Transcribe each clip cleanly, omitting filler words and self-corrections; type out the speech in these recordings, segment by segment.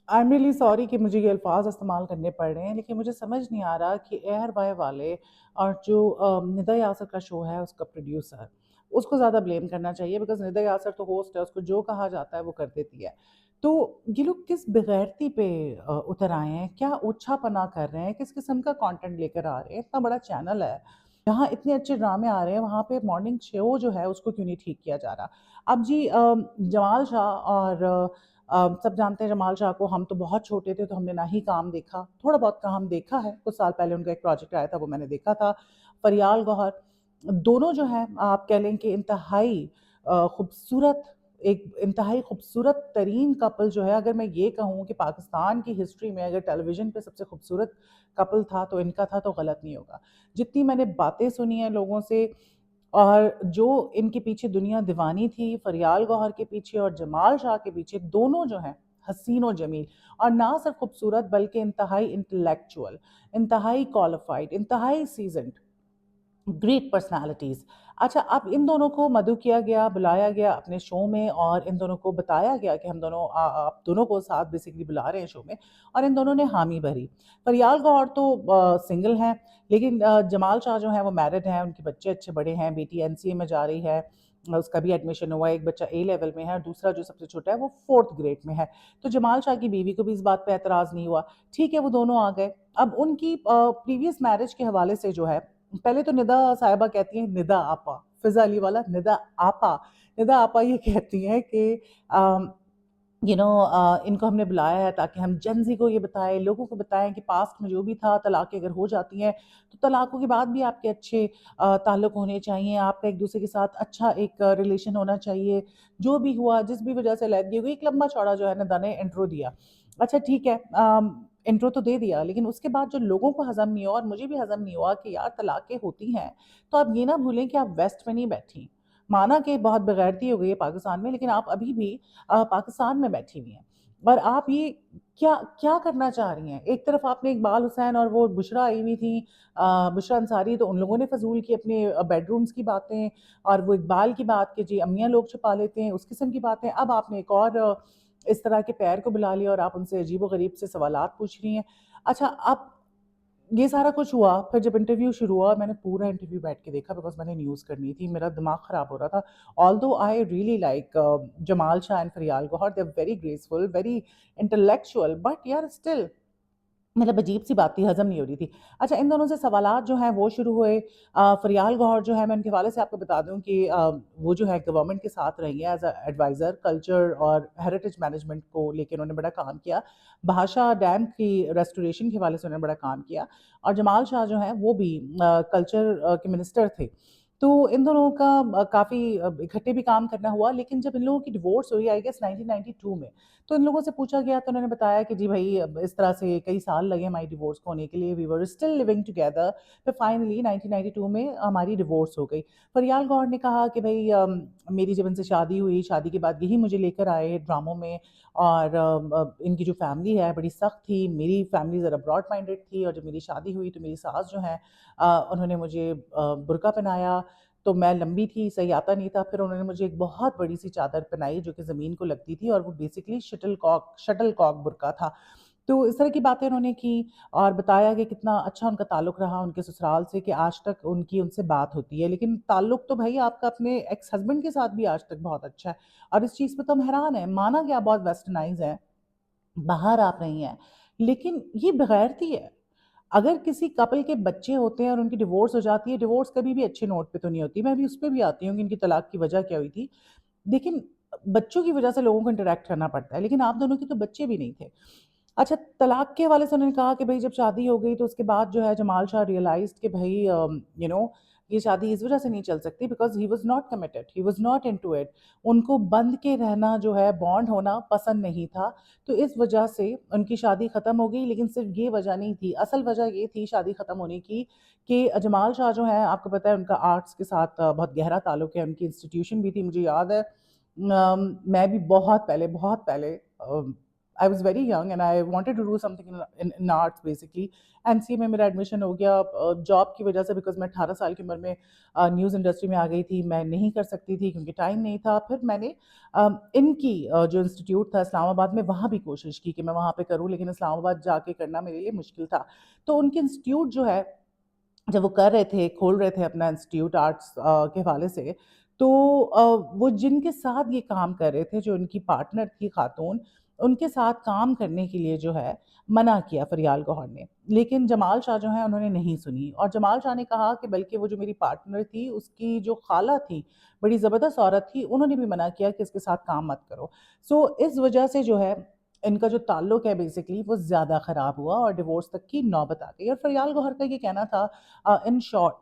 I am really sorry कि मुझे ये अल्फाज इस्तेमाल करने पड़ रहे हैं, लेकिन मुझे समझ नहीं आ रहा कि एयर बाय वाले और जो निदा यासर का शो है उसका प्रोड्यूसर, उसको ज़्यादा ब्लेम करना चाहिए, बिकॉज निदा यासर तो होस्ट है, उसको जो कहा जाता है वो कर देती है। तो ये लोग किस बेगैरती पे उतर आए हैं, क्या ओछापना कर रहे हैं, किस किस्म का कंटेंट लेकर आ रहे हैं। इतना बड़ा चैनल है, जहाँ इतने अच्छे ड्रामे आ रहे हैं, वहाँ पे मॉर्निंग शो जो है उसको क्यों नहीं ठीक किया जा रहा। अब जी जमाल शाह और सब जानते हैं जमाल शाह को, हम तो बहुत छोटे थे तो हमने ना ही काम देखा, थोड़ा बहुत काम देखा है, कुछ साल पहले उनका एक प्रोजेक्ट आया था वो मैंने देखा था। फरियाल गौहर, दोनों जो हैं आप कह लें कि इंतहाई खूबसूरत, एक इंतहाई खूबसूरत तरीन कपल जो है। अगर मैं ये कहूँ कि पाकिस्तान की हिस्ट्री में अगर टेलीविज़न पे सबसे खूबसूरत कपल था तो इनका था, तो गलत नहीं होगा। जितनी मैंने बातें सुनी हैं लोगों से, और जो इनके पीछे दुनिया दीवानी थी, फरियाल गौहर के पीछे और जमाल शाह के पीछे, दोनों जो हैं हसीन और जमील, और ना सिर्फ खूबसूरत बल्कि इंतहाई इंटेलेक्चुअल, इंतहाई क्वालिफाइड, इंतहाई सीजनड, ग्रेट पर्सनालिटीज़। अच्छा, अब इन दोनों को मदऊ किया गया, बुलाया गया अपने शो में, और इन दोनों को बताया गया कि हम दोनों आप दोनों को साथ बेसिकली बुला रहे हैं शो में, और इन दोनों ने हामी भरी। फरियाल गौहर तो सिंगल हैं, लेकिन जमाल शाह जो हैं वो मैरिड हैं, उनके बच्चे अच्छे बड़े हैं, बेटी एनसीए में जा रही है, उसका भी एडमिशन हुआ है, एक बच्चा ए लेवल में है और दूसरा जो सबसे छोटा है वो फोर्थ ग्रेड में है। तो जमाल शाह की बीवी को भी इस बात पे एतराज़ नहीं हुआ, ठीक है, वो दोनों आ गए। अब उनकी प्रीवियस मैरिज के हवाले से जो है, पहले तो निदा साहिबा कहती हैं, निदा आपा, फिजा अली वाला निदा आपा, निदा आपा ये कहती हैं कि इनको हमने बुलाया है ताकि हम जनजी को ये बताएं, लोगों को बताएं कि पास्ट में जो भी था, तलाक़ें अगर हो जाती हैं तो तलाक़ों के बाद भी आपके अच्छे ताल्लुक़ होने चाहिए, आपका एक दूसरे के साथ अच्छा एक रिलेशन होना चाहिए। जो भी हुआ, जिस भी वजह से अलहदगी हुई, एक लंबा चौड़ा जो है निदा ने इंट्रो दिया। अच्छा ठीक है, इंट्रो तो दे दिया, लेकिन उसके बाद जो लोगों को हज़म नहीं हुआ और मुझे भी हज़म नहीं हुआ कि यार तलाक़ें होती हैं, तो आप ये ना भूलें कि आप वेस्ट में नहीं बैठी। माना कि बहुत बेगैरती हो गई है पाकिस्तान में, लेकिन आप अभी भी पाकिस्तान में बैठी हुई हैं, और आप ये क्या क्या करना चाह रही हैं। एक तरफ आपने इकबाल हुसैन और वो बुशरा आई हुई थी, बुशरा अंसारी, तो उन लोगों ने फजूल की अपने बेडरूम्स की बातें, और वो इकबाल की बात कि जी अमियाँ लोग छुपा लेते हैं, उस किस्म की बातें। अब आपने एक और इस तरह के पैर को बुला लिया और आप उनसे अजीब व गरीब से सवालात पूछ रही हैं। अच्छा, अब ये सारा कुछ हुआ, फिर जब इंटरव्यू शुरू हुआ, मैंने पूरा इंटरव्यू बैठ के देखा, बिकॉज़ मैंने न्यूज़ करनी थी, मेरा दिमाग ख़राब हो रहा था। Although I really like Jamal Shah and Faryal Gohar, they are very graceful, very intellectual, but यार स्टिल मतलब अजीब-सी बात थी, हज़म नहीं हो रही थी। अच्छा, इन दोनों से सवालात जो हैं वो शुरू हुए। फरियाल गौहर जो है, मैं उनके हवाले से आपको बता दूँ कि वो जो है गवर्नमेंट के साथ रही हैं एज़ अ एडवाइज़र, कल्चर और हेरिटेज मैनेजमेंट को लेके उन्होंने बड़ा काम किया। भाषा डैम की रेस्टोरेशन के हवाले से उन्होंने बड़ा काम किया, और जमाल शाह जो हैं वो भी कल्चर के मिनिस्टर थे। तो इन दोनों का काफ़ी इकट्ठे भी काम करना हुआ, लेकिन जब इन लोगों की डिवोर्स हुई आई गेस 1992 में, तो इन लोगों से पूछा गया तो उन्होंने बताया कि जी भई अब इस तरह से कई साल लगे हमारी डिवोर्स को होने के लिए, we were still living together, फिर फाइनली 1992 में हमारी डिवोर्स हो गई। फरियाल गौहर ने कहा कि भई मेरी जब इनसे शादी हुई, शादी के बाद यही मुझे लेकर आए ड्रामों में, और इनकी जो फैमिली है बड़ी सख्त थी, मेरी फैमिली ज़रा ब्रॉड माइंडेड थी, और जब मेरी शादी हुई तो मेरी सास जो हैं उन्होंने मुझे बुर्का पहनाया, तो मैं लंबी थी, सही आता नहीं था, फिर उन्होंने मुझे एक बहुत बड़ी-सी चादर पहनाई जो कि ज़मीन को लगती थी, और वो बेसिकली शटल कॉक बुर्का था। तो इस तरह की बातें उन्होंने की, और बताया कि कितना अच्छा उनका ताल्लुक रहा उनके ससुराल से, कि आज तक उनकी उनसे बात होती है। लेकिन ताल्लुक तो भई आपका अपने एक्स हस्बैंड के साथ भी आज तक बहुत अच्छा है, और इस चीज़ पे तो हम हैरान हैं। माना कि आप बहुत वेस्टर्नाइज़ हैं, बाहर आप रही हैं, लेकिन ये बेगैरती है। अगर किसी कपल के बच्चे होते हैं और उनकी डिवोर्स हो जाती है, डिवोर्स कभी भी अच्छे नोट पे तो नहीं होती। मैं अभी उस पे भी आती हूँ कि इनकी तलाक की वजह क्या हुई थी। लेकिन बच्चों की वजह से लोगों को इंटरैक्ट करना पड़ता है, लेकिन आप दोनों के तो बच्चे भी नहीं थे। अच्छा, तलाक के हवाले से उन्होंने कहा कि भई जब शादी हो गई तो उसके बाद जो है जमाल शाह रियलाइज़्ड कि भई ये शादी इस वज़ह से नहीं चल सकती, because he was not committed, he was not into it. उनको बंध के रहना जो है, बॉन्ड होना पसंद नहीं था। तो इस वज़ह से उनकी शादी ख़त्म हो गई, लेकिन सिर्फ़ ये वज़ह नहीं थी, असल वज़ह ये थी शादी ख़त्म होने की कि जमाल शाह जो हैं, आपको पता है उनका आर्ट्स के साथ बहुत गहरा ताल्लुक है, उनकी इंस्टीट्यूशन भी थी, मुझे याद है। मैं भी बहुत पहले I was very young and I wanted to do something in arts basically. MCA में मेरा एडमिशन हो गया जॉब की वजह से, बिकॉज मैं 18 साल की उम्र में न्यूज़ इंडस्ट्री में आ गई थी, मैं नहीं कर सकती थी क्योंकि टाइम नहीं था। फिर मैंने इनकी जो इंस्टीट्यूट था इस्लामाबाद में, वहाँ भी कोशिश की कि मैं वहाँ पे करूँ, लेकिन इस्लामाबाद जाके करना मेरे लिए मुश्किल था। तो उनके इंस्टीट्यूट जो है, जब वो कर रहे थे, खोल रहे थे अपना इंस्टीट्यूट आर्ट्स के हवाले से, तो वो जिनके साथ ये काम कर रहे थे, जो उनकी पार्टनर थी खातून, उनके साथ काम करने के लिए जो है मना किया फरियाल गौहर ने। लेकिन जमाल शाह जो हैं उन्होंने नहीं सुनी, और जमाल शाह ने कहा कि बल्कि वो जो मेरी पार्टनर थी उसकी जो खाला थी, बड़ी ज़बरदस्त औरत थी, उन्होंने भी मना किया कि इसके साथ काम मत करो। सो इस वजह से जो है इनका जो ताल्लुक है बेसिकली वो ज़्यादा ख़राब हुआ और डिवोर्स तक की नौबत आ गई। और फरियाल गौहर का ये कहना था इन शॉर्ट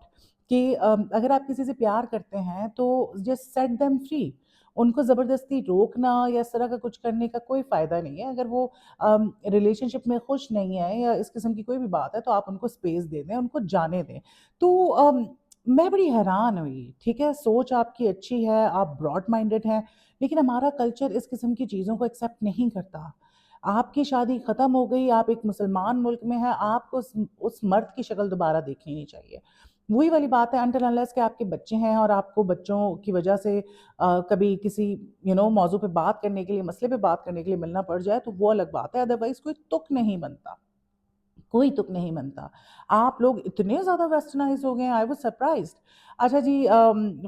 कि अगर आप किसी से प्यार करते हैं तो जस्ट सेट देम फ्री। उनको ज़बरदस्ती रोकना या इस तरह का कुछ करने का कोई फ़ायदा नहीं है। अगर वो रिलेशनशिप में खुश नहीं है या इस किस्म की कोई भी बात है, तो आप उनको स्पेस दे दें, उनको जाने दें। तो मैं बड़ी हैरान हुई, ठीक है, सोच आपकी अच्छी है, आप ब्रॉड माइंडेड हैं, लेकिन हमारा कल्चर इस किस्म की चीज़ों को एक्सेप्ट नहीं करता। आपकी शादी ख़त्म हो गई, आप एक मुसलमान मुल्क में हैं, आपको उस मर्द की शक्ल दोबारा देखनी नहीं चाहिए। वही वाली बात है, अनटिल अनलेस कि आपके बच्चे हैं और आपको बच्चों की वजह से कभी किसी मौज़ू पे बात करने के लिए, मसले पे बात करने के लिए मिलना पड़ जाए, तो वो अलग बात है, अदरवाइज़ कोई तुक नहीं बनता। कोई तुक नहीं बनता। आप लोग इतने ज़्यादा वेस्टर्नाइज़्ड हो गए हैं, आई वाज़ सरप्राइज़्ड। अच्छा जी,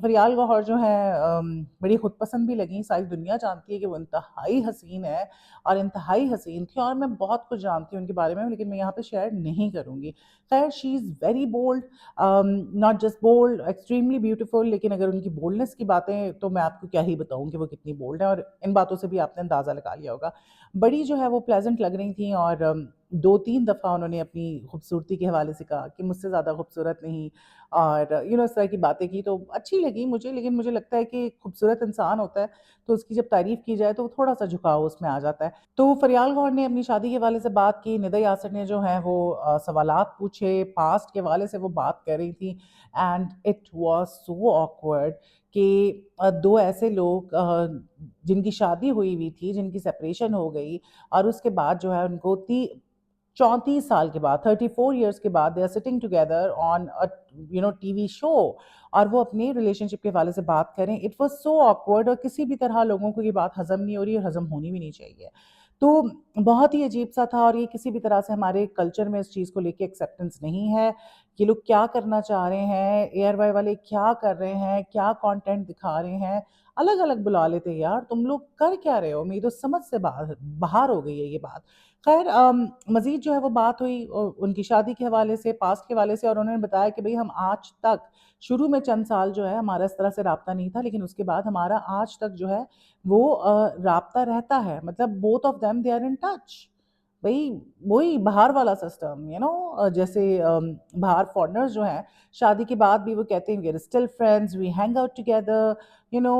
फ़रियाल गौहर जो हैं बड़ी ख़ुदपसंद भी लगीं, सारी दुनिया जानती है कि वो इंतहाई हसीन है और इंतहाई हसीन थी, और मैं बहुत कुछ जानती हूँ उनके बारे में, लेकिन मैं यहाँ पे शेयर नहीं करूँगी। ख़ैर, she is very bold, not just bold, extremely beautiful. लेकिन अगर उनकी बोल्डनेस की बातें, तो मैं आपको क्या ही बताऊँ कि वो कितनी बोल्ड है, और इन बातों से भी आपने अंदाज़ा लगा लिया होगा। बड़ी जो है वो प्लेज़ेंट लग रही थीं, और 2-3 दफ़ा उन्होंने अपनी खूबसूरती के हवाले से कहा कि मुझसे ज़्यादा खूबसूरत नहीं, और इस तरह की बातें की, तो अच्छी लगी मुझे। लेकिन मुझे लगता है कि खूबसूरत इंसान होता है, तो उसकी जब तारीफ़ की जाए तो थोड़ा-सा झुकाव उसमें आ जाता है। तो फ़रियाल गौहर ने अपनी शादी के हवाले से बात की, निदा यासर ने जो है वो सवालात पूछे, पास्ट के हवाले से वो बात कर रही थी, and it was so awkward कि 2 ऐसे लोग जिनकी शादी हुई थी, जिनकी सेपरेशन हो गई, और उसके बाद जो है उनको ती 34 साल के बाद, 34 इयर्स के बाद, they are sitting together on a TV show, और वो अपने रिलेशनशिप के हवाले से बात करें। इट वाज़ सो ऑकवर्ड, और किसी भी तरह लोगों को ये बात हज़म नहीं हो रही, और हज़म होनी भी नहीं चाहिए। तो बहुत ही अजीब-सा था, और ये किसी भी तरह से हमारे कल्चर में इस चीज़ को लेके एक्सेप्टेंस नहीं है। ये लोग क्या करना चाह रहे हैं, एआरवाई वाले क्या कर रहे हैं, क्या कंटेंट दिखा रहे हैं, अलग-अलग बुला लेते यार, तुम लोग कर क्या रहे हो? मेरी तो समझ से बाहर बाहर हो गई है ये बात। ख़ैर, मज़ीद जो है वो बात हुई उनकी शादी के हवाले से, पास्ट के हवाले से, और उन्होंने बताया कि भई हम आज तक, शुरू में चंद साल जो है हमारा इस तरह से राब्ता नहीं था, लेकिन उसके बाद हमारा आज तक जो है वो राब्ता रहता है। मतलब both of them they are in touch. भई वही बाहर वाला सिस्टम, जैसे बाहर फॉरेनर्स जो हैं, शादी के बाद भी वो कहते हैं we are still friends, we hang out together, you know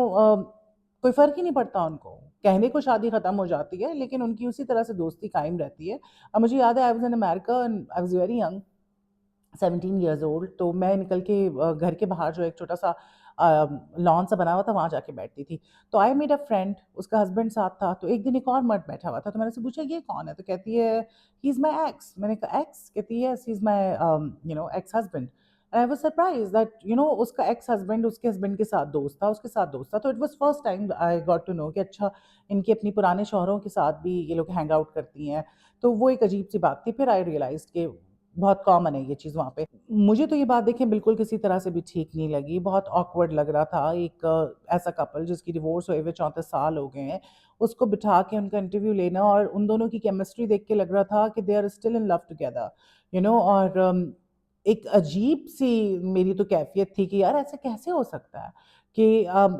कोई फ़र्क ही नहीं पड़ता उनको। कहने को शादी ख़त्म हो जाती है, लेकिन उनकी उसी तरह से दोस्ती कायम रहती है। अब मुझे याद है, I was in America and I was very young, 17 years old. तो मैं निकल के घर के बाहर जो एक छोटा-सा लॉन सा बना हुआ था, वहाँ जाके बैठती थी। तो आई मेड अ फ्रेंड, उसका हस्बैंड साथ था। तो एक दिन एक और मर्द बैठा हुआ था, तो मैंने उससे पूछा ये कौन है? तो कहती है ही इज़ माय एक्स। मैंने कहा एक्स? कहती है yes, he is my ex husband. And I was surprised that उसका एक्स हस्बैंड उसके हस्बैंड के साथ दोस्त था, उसके साथ दोस्त था। तो it was first time I got to know कि अच्छा, इनके अपनी पुराने शौहरों के साथ भी ये लोग हैंग आउट करती हैं। तो वो एक अजीब-सी बात थी। फिर आई रियलाइज़्ड कि बहुत कॉमन है ये चीज़ वहाँ पे। मुझे तो ये बात देखें बिल्कुल किसी तरह से भी ठीक नहीं लगी, बहुत ऑकवर्ड लग रहा था। एक ऐसा कपल जिसकी डिवोर्स हुए हुए 34 साल हो गए हैं, उसको बिठा के उनका इंटरव्यू लेना, और उन दोनों की केमिस्ट्री देख के लग रहा था कि they are still in love together, और एक अजीब-सी मेरी तो कैफ़ियत थी कि यार ऐसे कैसे हो सकता है कि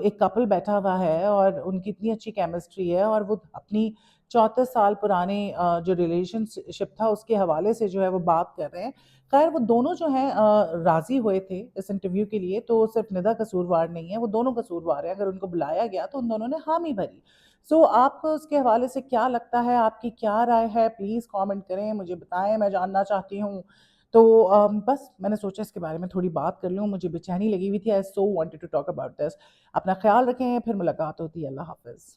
एक कपल बैठा हुआ है और उनकी इतनी अच्छी केमिस्ट्री है, और वो अपनी 34 साल पुराने जो रिलेशनशिप था उसके हवाले से जो है वो बात कर रहे हैं। ख़ैर, वो दोनों जो हैं राज़ी हुए थे इस इंटरव्यू के लिए, तो सिर्फ़ निदा कसूरवार नहीं है, वो दोनों कसूरवार हैं। अगर उनको बुलाया गया तो उन दोनों ने हामी भरी। सो आपको उसके हवाले से क्या लगता है? आपकी क्या राय है? प्लीज़ कमेंट करें, मुझे बताएँ, मैं जानना चाहती हूँ। तो बस मैंने सोचा इसके बारे में थोड़ी बात कर लूँ, मुझे बेचैनी लगी हुई थी। I so wanted to talk about this. अपना ख़्याल रखें, फिर मुलाकात होती है। अल्लाह हाफ़िज़।